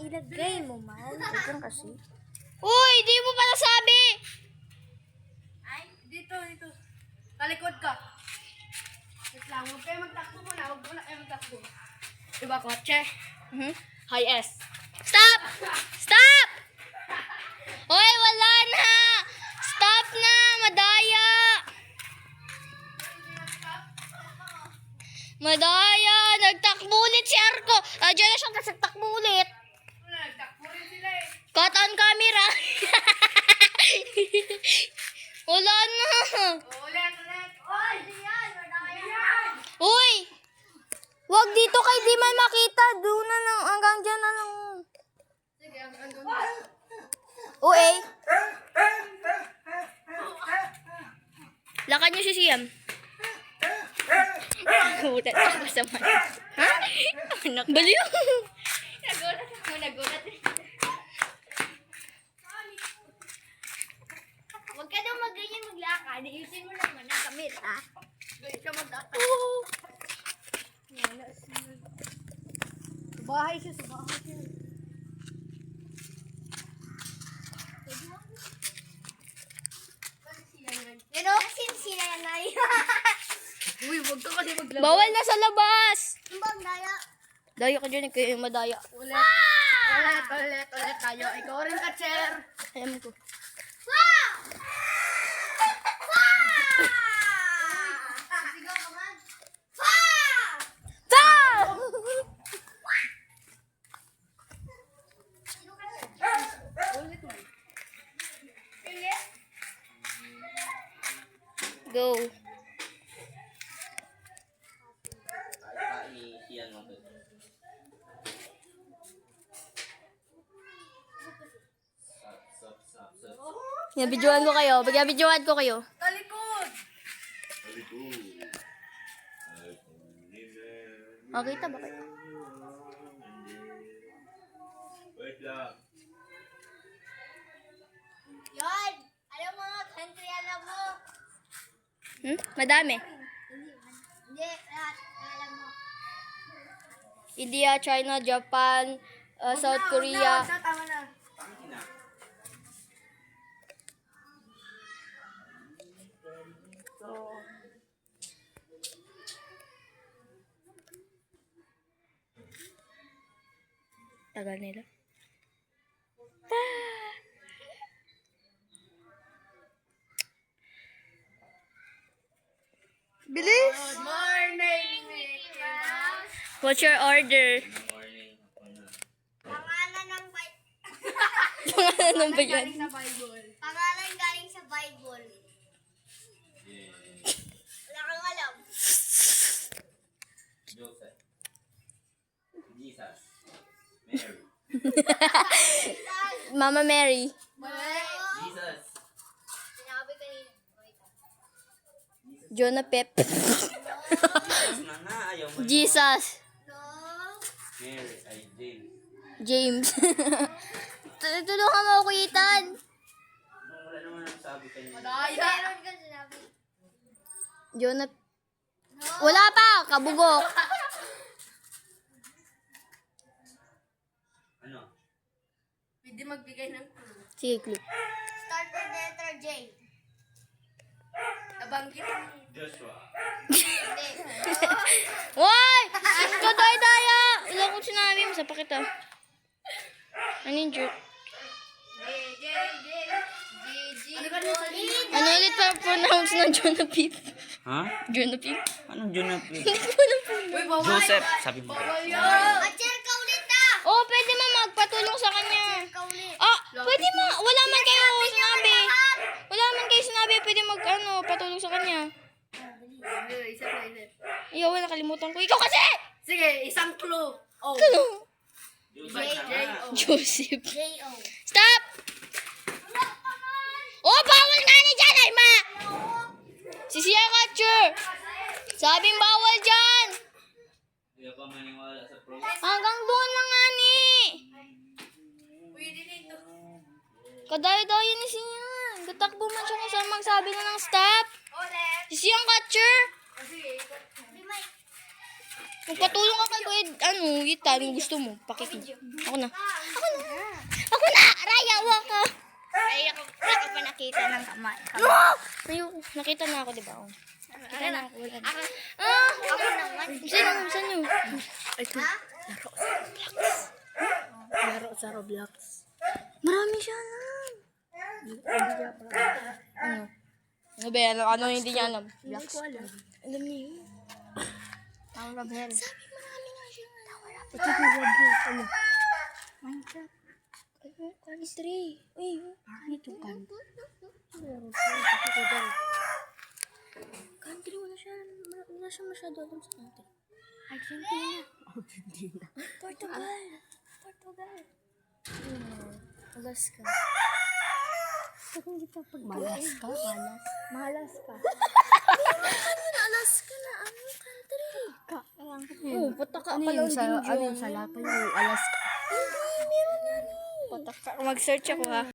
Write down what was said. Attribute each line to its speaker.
Speaker 1: Ilagay mo man.
Speaker 2: Ito kasi.
Speaker 1: Uy, di mo pa nasabi!
Speaker 3: Ay, dito. Talikod ka. Wait lang, huwag kayo magtakbo muna. Huwag muna kayo magtakbo. Diba, kotse? High S.
Speaker 1: Stop! Stop! Uy, wala na! Stop na! Madaya! Madaya! Nagtakbo ulit si Arko! Diyan na siya kasi nagtakbo ulit.
Speaker 3: Wala, nagtakbo rin sila eh.
Speaker 1: Caught on camera. Wala na.
Speaker 3: Ulit. Oy, diyan, yan.
Speaker 1: Uy! Wag dito kay di man makita. Doon na lang. Hanggang dyan na lang.
Speaker 3: Sige, hanggang doon.
Speaker 1: Uy! Lakad niyo si Siam. Nagulat ako sa man. Ha? Anak. Baliw.
Speaker 3: Nagulat.
Speaker 1: Huwag ka daw mag-ganyan maglakad. Iusin mo naman ang kamit, ha?
Speaker 3: Ganyan siya magtakbo.
Speaker 1: Oo.
Speaker 3: Sa bahay siya.
Speaker 1: Pero, sila yan na
Speaker 3: Uy, huwag ka kasi maglaro.
Speaker 1: Bawal na sa labas.
Speaker 3: Bang, daya.
Speaker 1: Daya ka dyan, kayo yung madaya.
Speaker 3: Ulit tayo. Ikaw rin ka, chair.
Speaker 1: Alam ko.
Speaker 3: Sigaw ka man. Ulit mo.
Speaker 1: Go. Binabidyohan ko kayo. Binabidyohan ko kayo.
Speaker 3: Talikod.
Speaker 1: Makita ba kayo?
Speaker 4: Wait lang.
Speaker 3: Yan. Alam mo, country alam mo.
Speaker 1: Madami.
Speaker 3: Hindi, alam mo.
Speaker 1: India, China, Japan, South Korea.
Speaker 3: Tama na.
Speaker 1: Tagal nila. Bilis!
Speaker 3: Good morning, Mickey Mouse.
Speaker 1: What's your order?
Speaker 3: Pangalan ng Bible.
Speaker 1: Pangalan ba yan?
Speaker 3: Sa Bible. Pangalan galing sa Bible. Wala kang alam.
Speaker 4: Joseph. Jesus. Mary.
Speaker 1: Mama Mary.
Speaker 4: Jesus.
Speaker 3: Sinabi kanina.
Speaker 1: Jonah Pep.
Speaker 4: Jesus na nga. Ayaw mo.
Speaker 1: Jesus.
Speaker 3: No.
Speaker 4: Mary. Ay, James.
Speaker 1: James. Tulungan mo ako, Ethan.
Speaker 4: Wala naman ang sabi kanina.
Speaker 3: Madaya. Meron ka sinabi.
Speaker 1: Jonah. Wala pa. Kabugok.
Speaker 4: Ano?
Speaker 3: Pwede magbigay ng clue.
Speaker 1: Sige, clue.
Speaker 3: Start with the letter J. Nabanggit mo.
Speaker 4: Joshua.
Speaker 3: Hindi.
Speaker 1: Hoy! Ito daya! Wala akong sinabi. Masapa kita. Ano yung joke?
Speaker 3: J. Ano ka na
Speaker 1: Ano ulit pa pronounce ng Jonah Pep?
Speaker 4: Ha?
Speaker 1: Jonah Pep?
Speaker 4: Anong Jonathan?
Speaker 1: Hindi ko alam po.
Speaker 3: Uy, bawal.
Speaker 4: Joseph. Sabi mo.
Speaker 3: Atcher ka ulit na.
Speaker 1: Oh, pwede man magpatulong sa kanya.
Speaker 3: Ka ulit.
Speaker 1: Ah, pwede ma. Wala man kayo sinabi. Wala man kayo sinabi. Pwede patulong sa kanya.
Speaker 3: Isa pa ulit.
Speaker 1: Ayaw, nakalimutan ko. Ikaw kasi!
Speaker 3: Sige, isang clue. Oh.
Speaker 1: Ano?
Speaker 4: Joseph na nga.
Speaker 1: Joseph.
Speaker 3: J-O.
Speaker 1: Stop! Oh, bawal nga ni dyan, ay ma! Si Sia Catcher! Sabing bawal dyan!
Speaker 4: Hindi ako maniwala sa pro.
Speaker 1: Hanggang doon lang nga ni!
Speaker 3: Pwede dito.
Speaker 1: Kadayo-dayo ni siya. Gatakbo man siya kung saan magsabi na ng stop.
Speaker 3: Ulit.
Speaker 1: Si Siyang Catcher!
Speaker 3: Sige, ikot.
Speaker 1: Magpatulong ka kay Kuya, Ethan, kung gusto mo. Pakik mo. Ako na. Ako na! Raya, waka!
Speaker 3: Ay, ako pa nakita ng kamay.
Speaker 1: Ayun, nakita na ako, di ba? Oh. Nakita na ako.
Speaker 3: Ako naman.
Speaker 1: Saan nyo?
Speaker 3: Laro sa Roblox.
Speaker 1: Marami siya na. Ano? Ano ba yan? Ano hindi niya alam?
Speaker 3: Hindi ko alam.
Speaker 1: Alam niya yun.
Speaker 3: Tower of Hell.
Speaker 1: Sabi, marami nga siya. Tower of
Speaker 3: Ito yung Roblox. Ano? Minecraft.
Speaker 1: Country. Uy,
Speaker 3: Ito kan.
Speaker 1: country. Wala siya masyado alam sa country.
Speaker 3: Argentina. Argentina.
Speaker 1: Portugal. Portugal. Alaska.
Speaker 3: Malas ka? Malas. Malas ka.
Speaker 1: Alaska na ano country? Oo, pataka
Speaker 3: Ano
Speaker 1: pala
Speaker 3: yung
Speaker 1: yung
Speaker 3: sa,
Speaker 1: June.
Speaker 3: ano yung sa lato yung Alaska?
Speaker 1: Hindi, meron nga rin. Pataka. Mag-search ako ha.